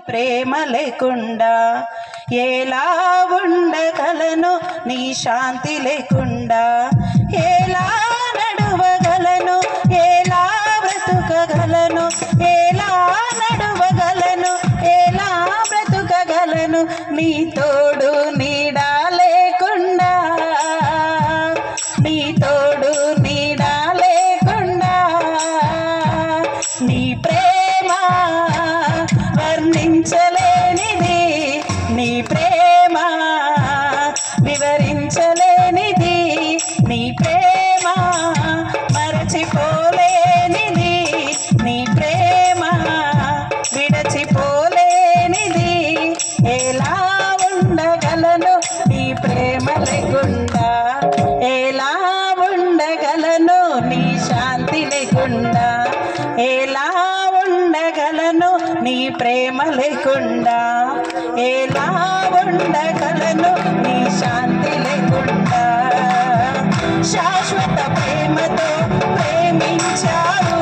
ప్రేమ లేకుండా ఎలా ఉండగలను నీ శాంతి లేకుండా ఎలా నడువగలను ఎలా బ్రతుకగలను ఎలా నడువగలను ఎలా బ్రతుకగలను నీ తోడు నీడా లేకుండా నీ తోడు నీడా లేకుండా నీ ప్రేమ వర్ణించలేనిది నీ ప్రేమ వివరించలేనిది నీ ప్రేమ మరచిపోలేనిది నీ ప్రేమ విడచిపోలేనిది ఎలా ఉండగలను నీ ప్రేమ లేకుండా ఎలా ఉండగలను నీ శాంతి లేకుండా ఎలా ఉండగలను నీ ప్రేమ లేకుండా ఎలా ఉండగలను నీ శాంతి లేకుండా శాశ్వత ప్రేమతో ప్రేమించావు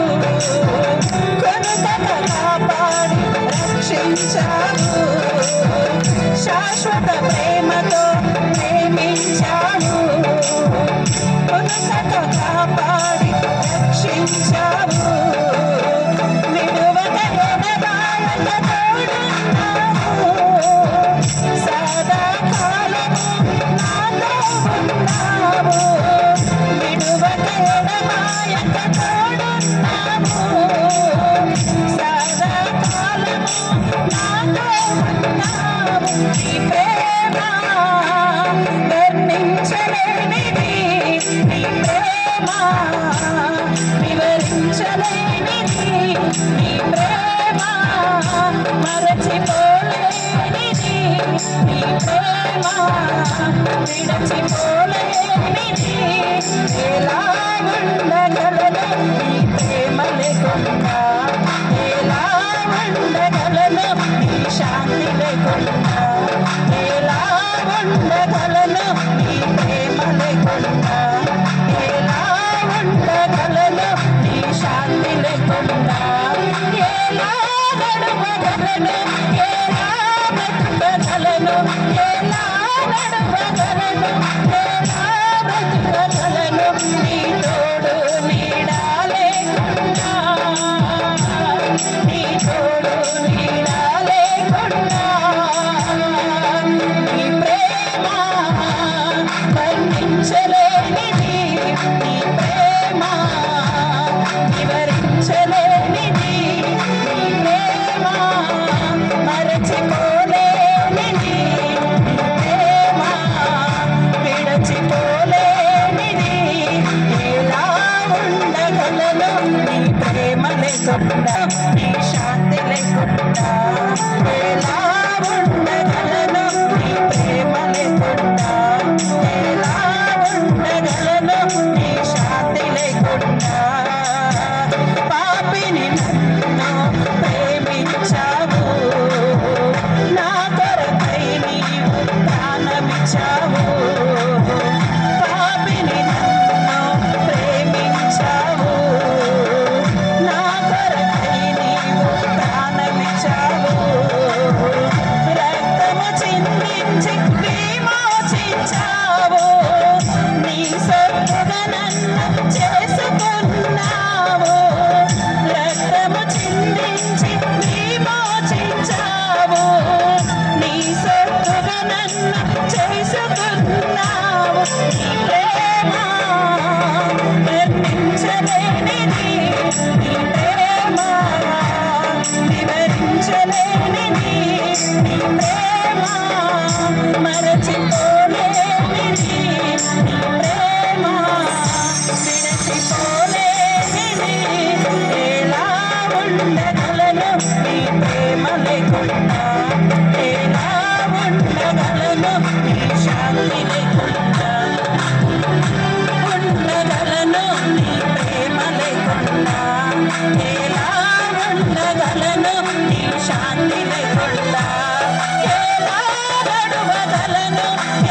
కొనుకగా కాపాడి రక్షించావు శాశ్వత ప్రేమతో ప్రేమించావు కొనుకగా కాపాడి రక్షించావు నీ ప్రేమ వర్ణించలేనిది నీ ప్రేమ వివరించలేనిది నీ ప్రేమ మరచిపోలేనిది నీ ప్రేమ విడచిపోలేనిది ఎలా ఉండగలను నీ ప్రేమ లేకుండా ఎలా ఉండగలను నీ శాంతి లేకుండా ఎలా ఉండగలను నీ ప్రేమ లేకుండా ఎలా ఉండగలను నీ శాంతి లేకుండా ఎలా నడవగలను ఎలా బ్రతుకగలను ఎలా నడవగలను ఎలా బ్రతుకగలను నీ తోడు నీడా లేకుండా నీ తోడు నీడా లేకుండా నీ ప్రేమ వర్ణించలేనిది నీ ప్రేమ వివరించలేనిది నీ ప్రేమ మరచిపోలేనిది నీ ప్రేమ విడచిపోలేనిది ఎలా ఉండగలను నీ ప్రేమ లేకుండా నీ శాంతి లేకుండా ఎలా ఉండగలను నీ ప్రేమ లేకుండా ఎలా ఉండగలను నీ శాంతి లేకుండా పాపిని నన్ను ప్రేమించావు నా కొరకై నీవు ప్రాణమిచ్చావు పాపిని నన్ను ప్రేమించావు నా కొరకై నీవు ప్రాణమిచ్చావు రక్తము చిందించి విమోచించావు నీ సొత్తుగా నన్ను చేసుకున్నావు రక్తము చిందించి విమోచించావు నీ సొత్తుగా నన్ను చేసుకున్నావు నీ ప్రేమ వర్ణించలేనిది నీ ప్రేమ వివరించలేనిది నీ ప్రేమ మరచిపోలేనిది నీ ప్రేమ విడచిపోలేనిది ఎలా ఉండగలను నీ ప్రేమ లేకుండా ఎలా ఉండగలను నీ శాంతి లేకుండా ఉండగలను నీ ప్రేమ లేకుండా ఎలా ఉండగలను నీ శాంతి లేకుండా ఎలా నడువగలను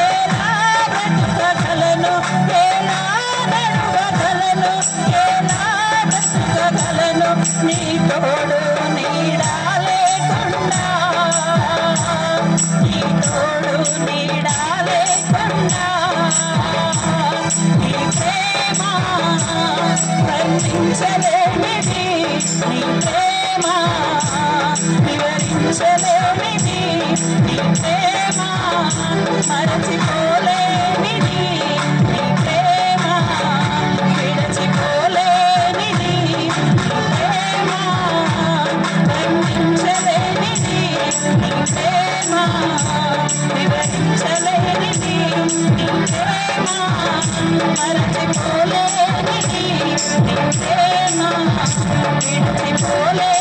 ఎలా బ్రతుకగలను ఎలా నడువగలను ఎలా బ్రతుకగలను నీ తోడు నీడా లేకుండా ప్రేమ మరచిపోలేనిది, నీ ప్రేమ విడచిపోలేనిది, నీ ప్రేమ వర్ణించలేనిది, నీ ప్రేమ వివరించలేనిది, నీ ప్రేమ మరచిపోలేనిది, నీ ప్రేమ విడచిపోలేనిది.